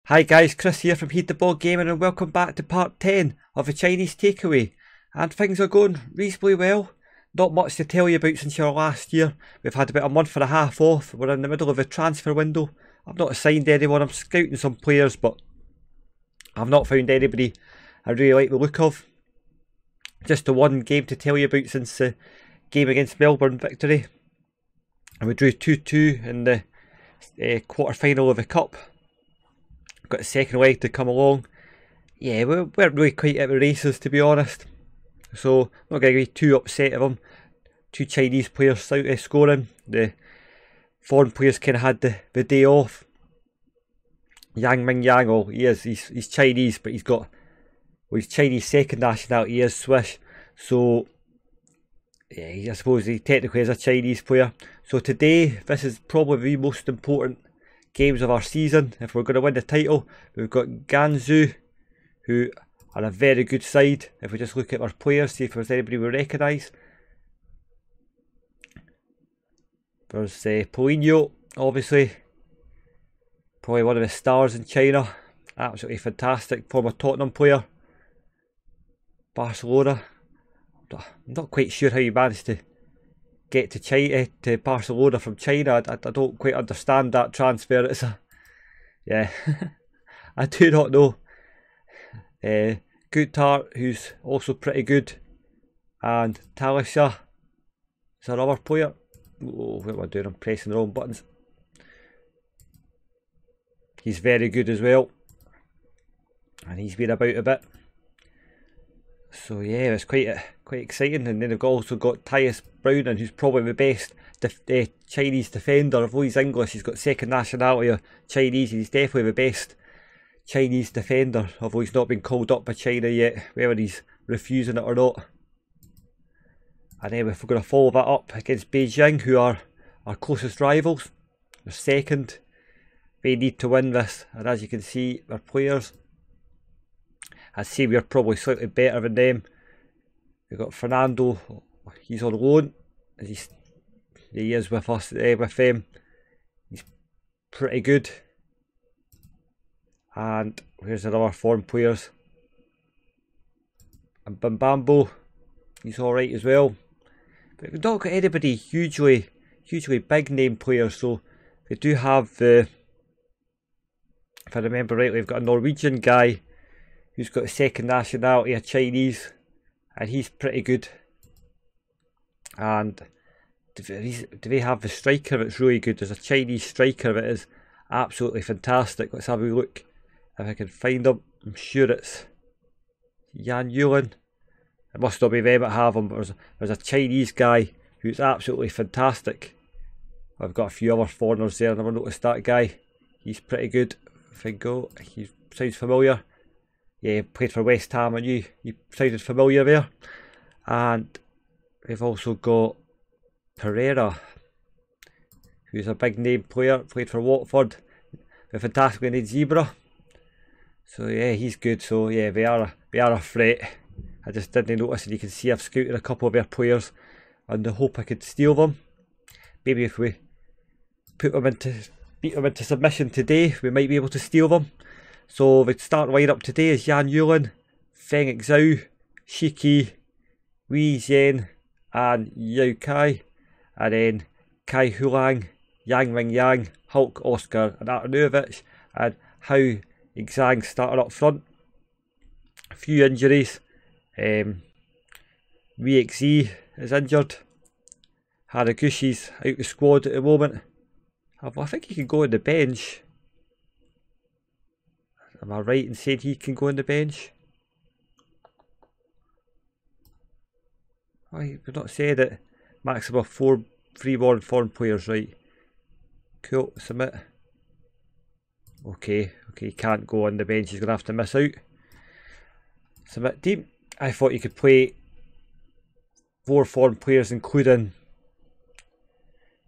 Hi guys, Chris here from Heid the Ball Gaming, and welcome back to part 10 of the Chinese takeaway. And things are going reasonably well. Not much to tell you about since our last year. We've had about a month and a half off. We're in the middle of a transfer window. I've not signed anyone. I'm scouting some players, but I've not found anybody I really like the look of. Just the one game to tell you about since the game against Melbourne victory. And we drew 2-2 in the quarter-final of the Cup. Got a second leg to come along. Yeah, we weren't really quite at the races, to be honest. So, I'm not going to be too upset of them. Two Chinese players scoring. The foreign players kind of had the day off. Yang, he's Chinese, but he's Chinese second nationality, he is Swiss. So, yeah, I suppose he technically is a Chinese player. So today, this is probably the most important games of our season. If we're going to win the title, we've got Ganzhou, who are a very good side. If we just look at our players, see if there's anybody we recognise. There's Paulinho, obviously, probably one of the stars in China. Absolutely fantastic, former Tottenham player. Barcelona. I'm not quite sure how he managed to get to China, to Barcelona from China. I don't quite understand that transfer. It's yeah, I do not know. Guttart, who's also pretty good, and Talisha is another player. Oh, what am I doing? I'm pressing the wrong buttons. He's very good as well, and he's been about a bit. So yeah, it's quite exciting. And then they've also got Tyus Browning, who's probably the best Chinese defender. Although he's English, he's got second nationality of Chinese, and he's definitely the best Chinese defender. Although he's not been called up by China yet, whether he's refusing it or not. And then if we're going to follow that up against Beijing, who are our closest rivals, they're second. They need to win this, and as you can see, our players, I'd say we're probably slightly better than them. We've got Fernando, he's on loan, he is with us, with them. He's pretty good. And here's another foreign players. And Bambambo, he's alright as well. But we've not got anybody hugely big name players, so we do have the, if I remember rightly, we've got a Norwegian guy who's got a second nationality, a Chinese, and he's pretty good. And do they have the striker that's really good? There's a Chinese striker that is absolutely fantastic. Let's have a look if I can find him. I'm sure it's Yan Yulin. It must not be them that have him, but there's a Chinese guy who's absolutely fantastic. I've got a few other foreigners there, I never noticed that guy. He's pretty good. Fingo, he sounds familiar. Yeah, played for West Ham. I knew he sounded familiar there. And we've also got Pereira, who's a big name player, played for Watford. The fantastically named Zebra. So yeah, he's good. So yeah, they are a threat. I just didn't notice, and you can see I've scouted a couple of their players, and I hope I could steal them. Maybe if we beat them into submission today, we might be able to steal them. So the start lineup today is Yan Yulin, Feng Zhao, Shiki, Wei Zhen, and Yao Kai. And then Kai Hulang, Yang Yang, Hulk Oscar, and Arnautovic, and Hao Exang starting up front. A few injuries. Wei Xi is injured. Haraguchi's out the squad at the moment. I think he can go on the bench. Am I right in saying he can go on the bench? We've not said it. Maximum 4 freeborn foreign players, right? Cool, submit. Okay, he can't go on the bench, he's going to have to miss out. Submit team. I thought you could play 4 foreign players, including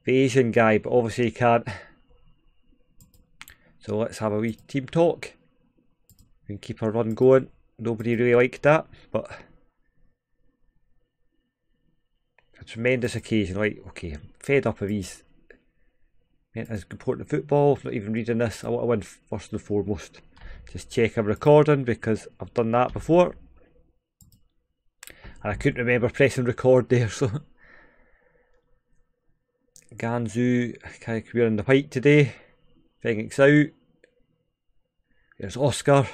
the Asian guy, but obviously you can't. So let's have a wee team talk. We can keep our run going. Nobody really liked that, but a tremendous occasion. Like, okay, I'm fed up of these meant as important football. Not even reading this. I want to win first and foremost. Just check I'm recording because I've done that before. And I couldn't remember pressing record there, so. Ganzu, we're in the white today. Fengix out. There's Oscar.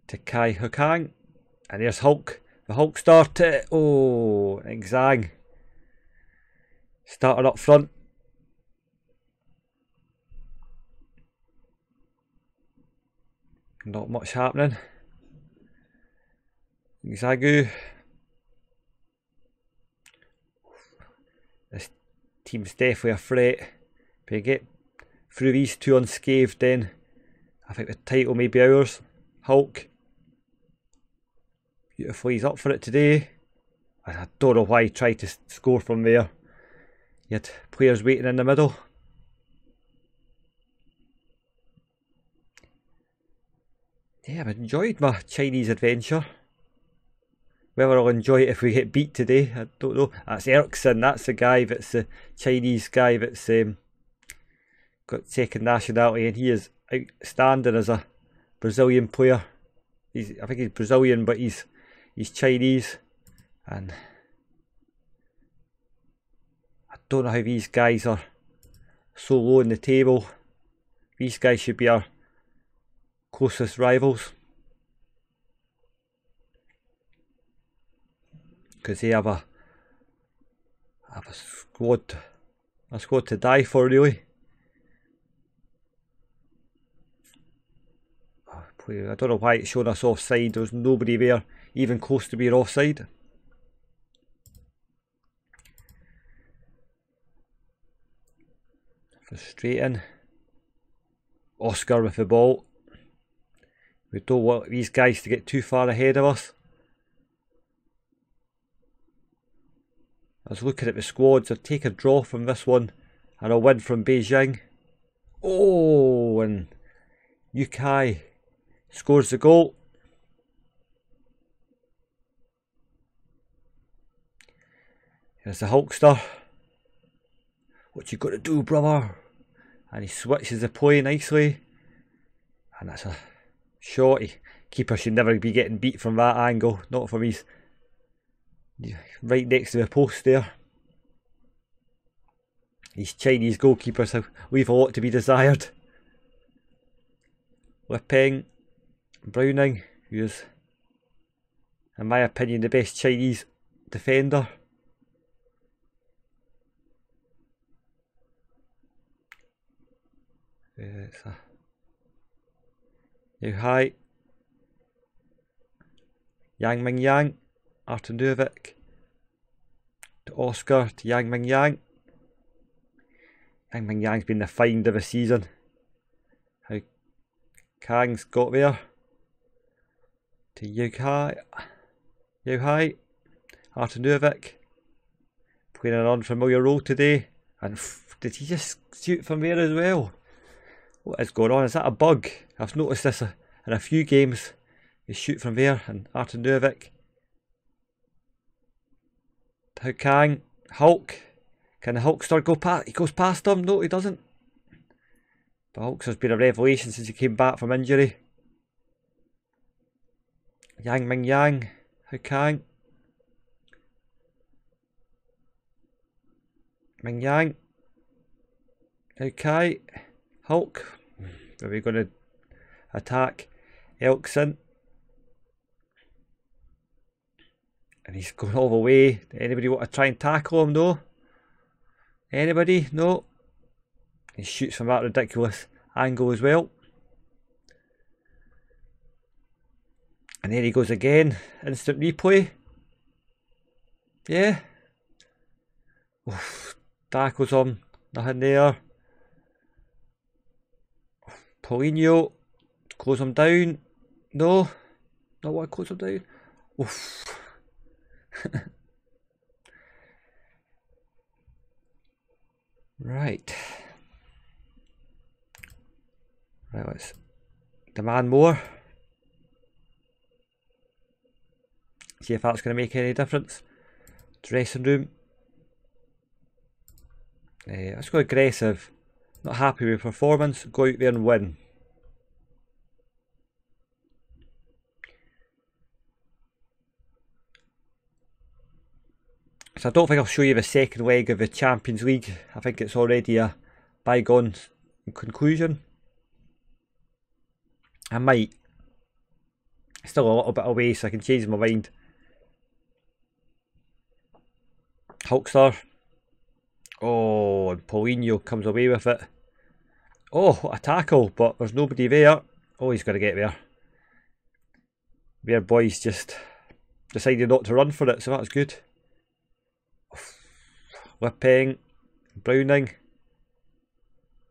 To Kai Hukang. And there's Hulk. The Hulkster to, oh, Exang. Starting up front. Not much happening. Zagu. This team's definitely a threat. If we get through these two unscathed, then I think the title may be ours. Hulk. Beautifully, he's up for it today. I don't know why he tried to score from there. He had players waiting in the middle. Yeah, I've enjoyed my Chinese adventure. Whether I'll enjoy it if we get beat today, I don't know. That's Ericsson, that's the guy that's the Chinese guy that's got second nationality, and he is outstanding as a Brazilian player. I think he's Brazilian, but he's Chinese, and I don't know how these guys are so low in the table. These guys should be our closest rivals, because they have a squad to die for, really. I don't know why it's showing us offside. There's nobody there even close to being offside. Frustrating. Oscar with the ball. We don't want these guys to get too far ahead of us. I was looking at the squads. I'll take a draw from this one and I'll win from Beijing. Oh, and Yukai scores the goal. Here's the Hulkster. What you got to do, brother? And he switches the play nicely. And that's a shot. Keeper should never be getting beat from that angle. Not from his right next to the post there. These Chinese goalkeepers leave a lot to be desired. Lipping, Browning, who is, in my opinion, the best Chinese defender. It's a Heid, Yang Ming Yang, Artanuvic, to Oscar, to Yang Ming Yang. Yang Ming Yang's been the find of the season. How Kang's got there. To Yao Hai, Artanuvic, playing an unfamiliar role today. And did he just shoot from there as well? What is going on? Is that a bug? I've noticed this in a few games. They shoot from there, and Artanuvic. How Kang, Hulk. Can the Hulkster go past? He goes past him? No, he doesn't. But Hulkster's been a revelation since he came back from injury. Yang Ming Yang, How Kang. Ming Yang. How Kai. Hulk. Are we going to attack Elkson? And he's going all the way. Anybody want to try and tackle him? No. Anybody? No. He shoots from that ridiculous angle as well. And there he goes again. Instant replay. Yeah. Oof. Tackles him. Nothing there. Paulinho. Close him down. No. Not want to close him down. Oof. Right. Right, let's demand more. See if that's going to make any difference. Dressing room. Let's go aggressive. Not happy with performance. Go out there and win. So I don't think I'll show you the second leg of the Champions League. I think it's already a bygone conclusion. I might. Still a little bit away, so I can change my mind. Hulkster. Oh, and Paulinho comes away with it. Oh, what a tackle, but there's nobody there. Oh, he's got to get there. Their boys just decided not to run for it, so that's good. Whipping. Browning.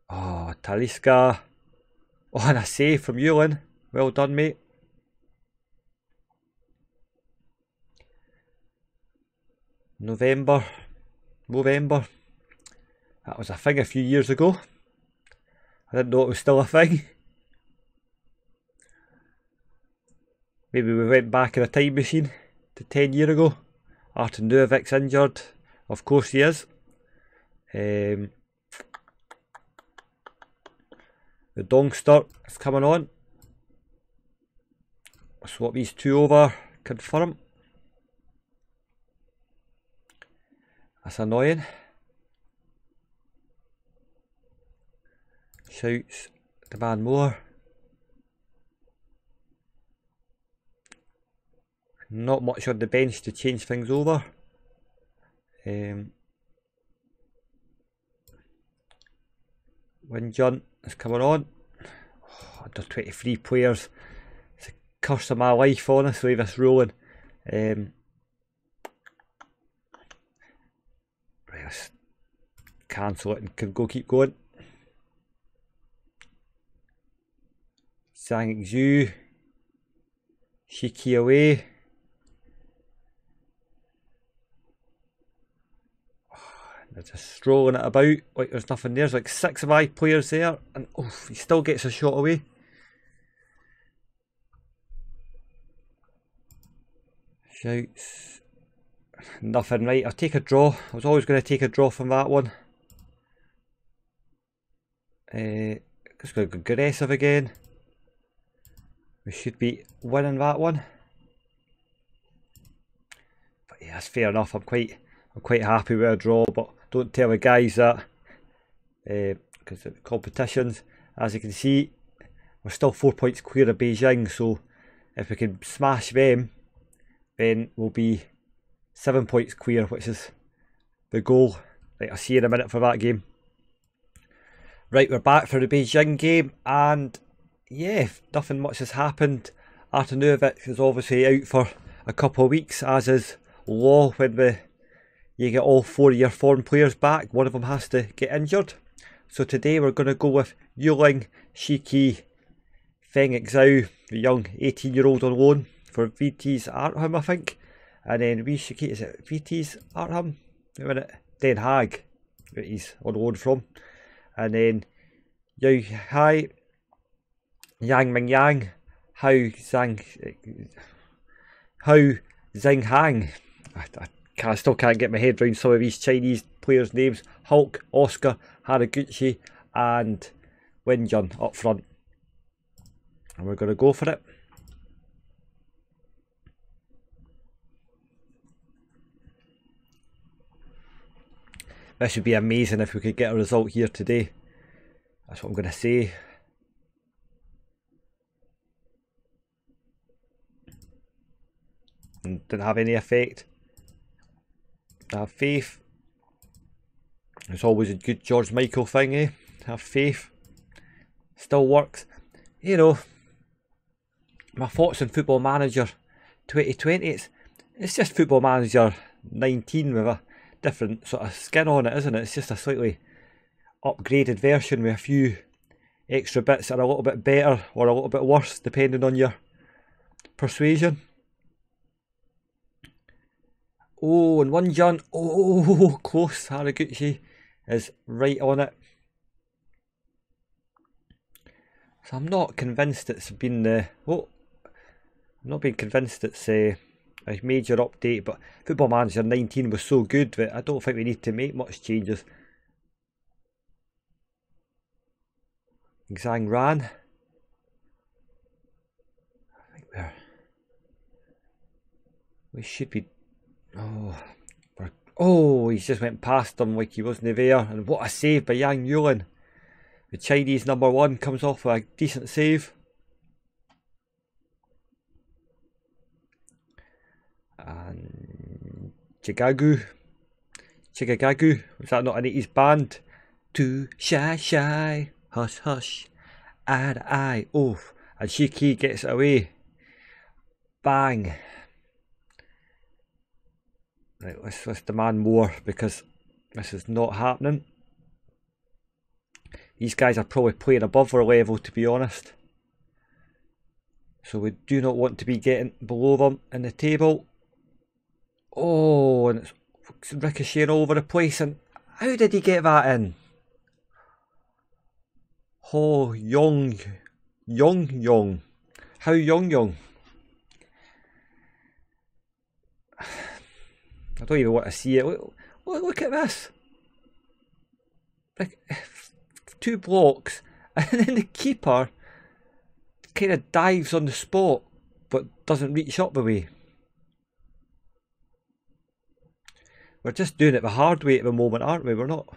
Oh, Talisca. Oh, and a save from Ewan. Well done, mate. November. That was a thing a few years ago. I didn't know it was still a thing. Maybe we went back in a time machine to 10 years ago. Artur Nuovic's injured. Of course he is. The Dongster is coming on. Swap these two over. Confirm. That's annoying. Shouts. Demand more. Not much on the bench to change things over. Windjunt is coming on. Oh, under 23 players. It's a curse of my life, honestly, this rolling. Right, let's cancel it and can go keep going. Zhang Zhu. Shiki away. They're just strolling it about like there's nothing there. There's like 6 of my players there, and oh, he still gets a shot away. Shouts. Nothing, right. I'll take a draw. I was always going to take a draw from that one. Just going to go aggressive again. We should be winning that one. But yeah, that's fair enough. I'm quite happy with a draw, but don't tell the guys that, because of the competitions. As you can see, we're still 4 points clear of Beijing, so if we can smash them, then we'll be 7 points clear, which is the goal. Right, I'll see you in a minute for that game. Right, we're back for the Beijing game, and yeah, nothing much has happened. Artur Nuovic is obviously out for a couple of weeks, as is law when you get all 4 of your foreign players back. One of them has to get injured. So today we're going to go with Yuling, Shiki, Feng Exao, the young 18-year-old on loan for VT's Arnhem, I think. And then Shiki, is it VT's Arnhem? Wait a minute. Den Haag, that he's on loan from. And then Yao Hai, Yang Ming Yang, Hao Zhang Hang. I still can't get my head around some of these Chinese players' names. Hulk, Oscar, Haraguchi and Windjunt up front. And we're going to go for it. This would be amazing if we could get a result here today. That's what I'm going to say. And didn't have any effect. Have faith. It's always a good George Michael thing, eh? Have faith. Still works. You know, my thoughts on Football Manager 2020, it's just Football Manager 19 with a different sort of skin on it, isn't it? It's just a slightly upgraded version with a few extra bits that are a little bit better or a little bit worse, depending on your persuasion. Oh, and Windjunt. Oh, close. Haraguchi is right on it. So I'm not convinced it's been I'm not being convinced it's a major update, but Football Manager 19 was so good that I don't think we need to make much changes. Zhang ran. I think we should be. Oh, he's just went past him like he wasn't there. And what a save by Yang Yulin. The Chinese number 1 comes off with a decent save. And Chigagagu. Was that not an 80s band? Too shy, hush hush, eye to eye. Oh, and Shiki gets it away. Bang. Right, let's demand more, because this is not happening. These guys are probably playing above our level, to be honest. So we do not want to be getting below them in the table. Oh, and it's ricocheting all over the place. And how did he get that in? Oh, Yong. How Yong? I don't even want to see it. Look at this. Like, 2 blocks, and then the keeper kind of dives on the spot, but doesn't reach up the way. We're just doing it the hard way at the moment, aren't we? We're not.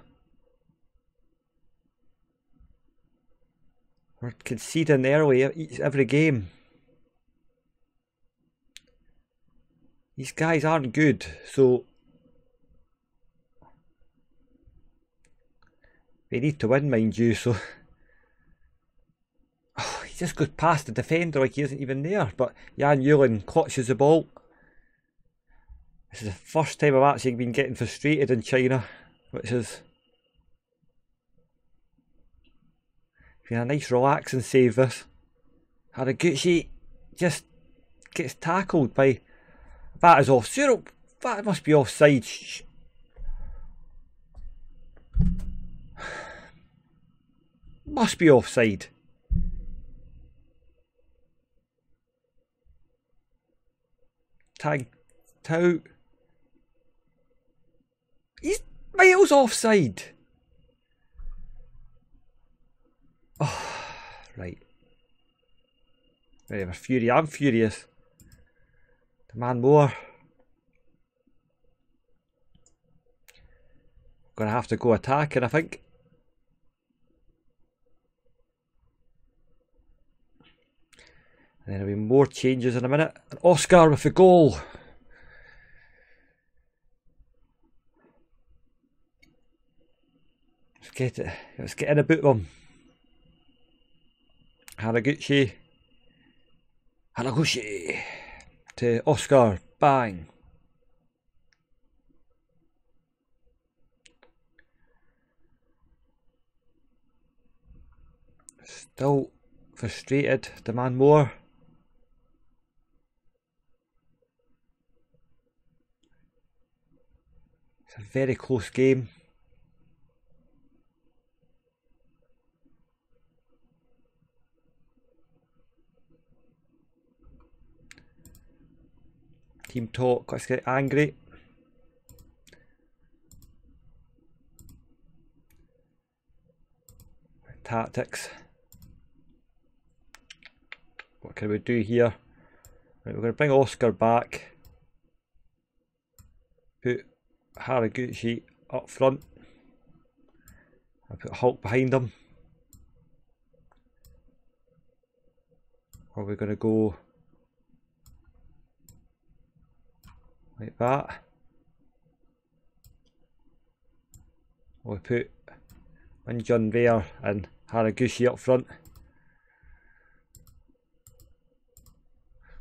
We're conceding early every game. These guys aren't good, so they need to win, mind you. So he just goes past the defender like he isn't even there. But Yan Yulin clutches the ball. This is the first time I've actually been getting frustrated in China, which is been a nice relaxing save. This Haraguchi just gets tackled by. That is off. That must be offside. Must be offside. Tag Tau. He's miles offside. Oh, right. Whatever, I'm furious. Demand more. Gonna have to go attacking, I think. And then there'll be more changes in a minute. And Oscar with the goal. Let's get in about them. Haraguchi to Oscar. Bang. Still frustrated. Demand more. It's a very close game. Team talk, let's get angry. Tactics. What can we do here? Right, we're going to bring Oscar back. Put Haraguchi up front. I'll put Hulk behind him. Or we're going to go like that. We'll put Minjun there and Haraguchi up front.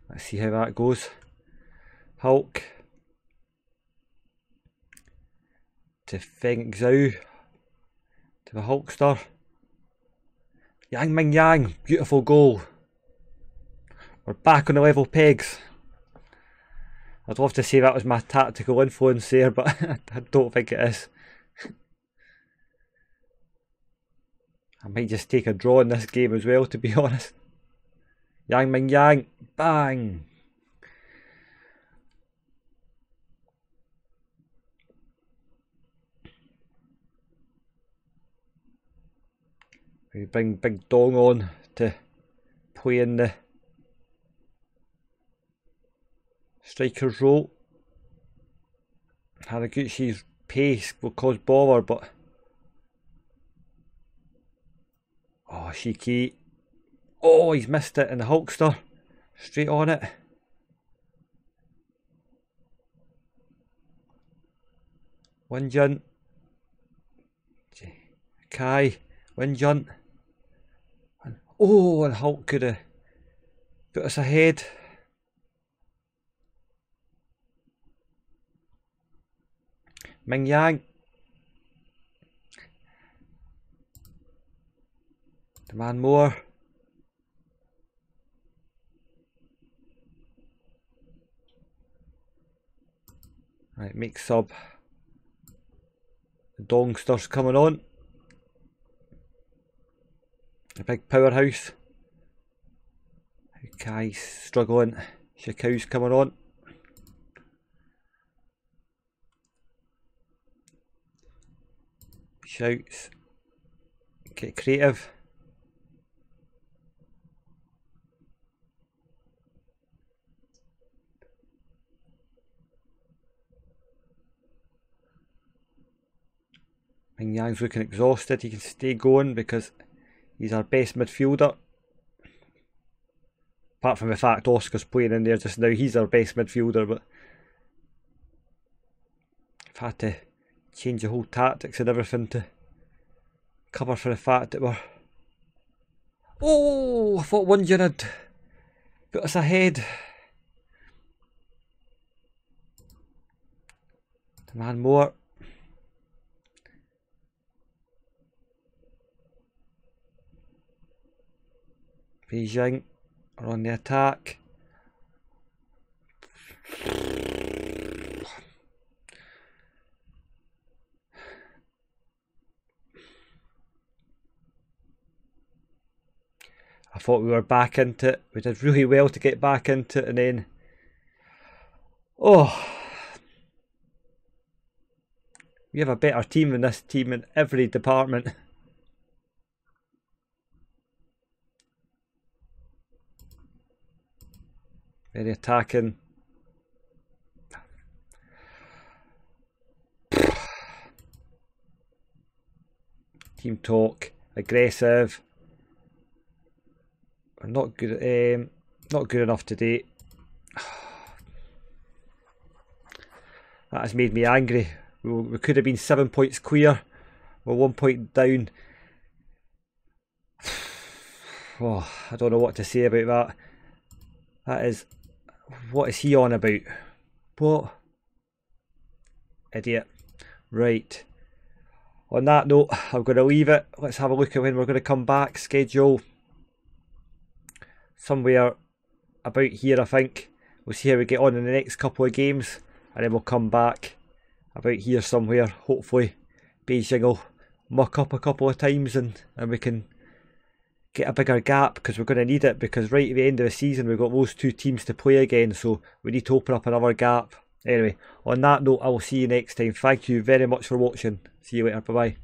Let's see how that goes. Hulk to Feng Zhao to the Hulkster. Yang Ming Yang, beautiful goal. We're back on the level pegs. I'd love to say that was my tactical influence there, but I don't think it is. I might just take a draw in this game as well, to be honest. Yang Ming Yang, bang! We bring Big Dong on to play in the striker's role. Haraguchi's pace will cause bother, but oh, Shiki. Oh, he's missed it, and the Hulkster straight on it. Windjunt. Kai. Windjunt. And oh, and Hulk could have put us ahead. Ming Yang. Demand more. Right, make sub. The Dongster's coming on. The big powerhouse. Kai's struggling. Shikau's coming on. Shouts. Get creative. Ming Yang's looking exhausted. He can stay going because he's our best midfielder. Apart from the fact Oscar's playing in there just now, he's our best midfielder, but I've had to change the whole tactics and everything to cover for the fact that we're... Oh, I thought Wunjin had put us ahead. Demand more. Beijing are on the attack. I thought we were back into it. We did really well to get back into it, and then oh, we have a better team than this team in every department. Very attacking. Team talk, aggressive. We're not good. Not good enough today. That has made me angry. We could have been 7 points clear. We're 1 point down. Oh, I don't know what to say about that. That is... What is he on about? What? Idiot. Right. On that note, I'm going to leave it. Let's have a look at when we're going to come back. Schedule. Somewhere about here, I think. We'll see how we get on in the next couple of games. And then we'll come back about here somewhere. Hopefully Beijing will muck up a couple of times and we can get a bigger gap, because we're going to need it, because right at the end of the season we've got those two teams to play again, so we need to open up another gap. Anyway, on that note, I will see you next time. Thank you very much for watching. See you later. Bye bye.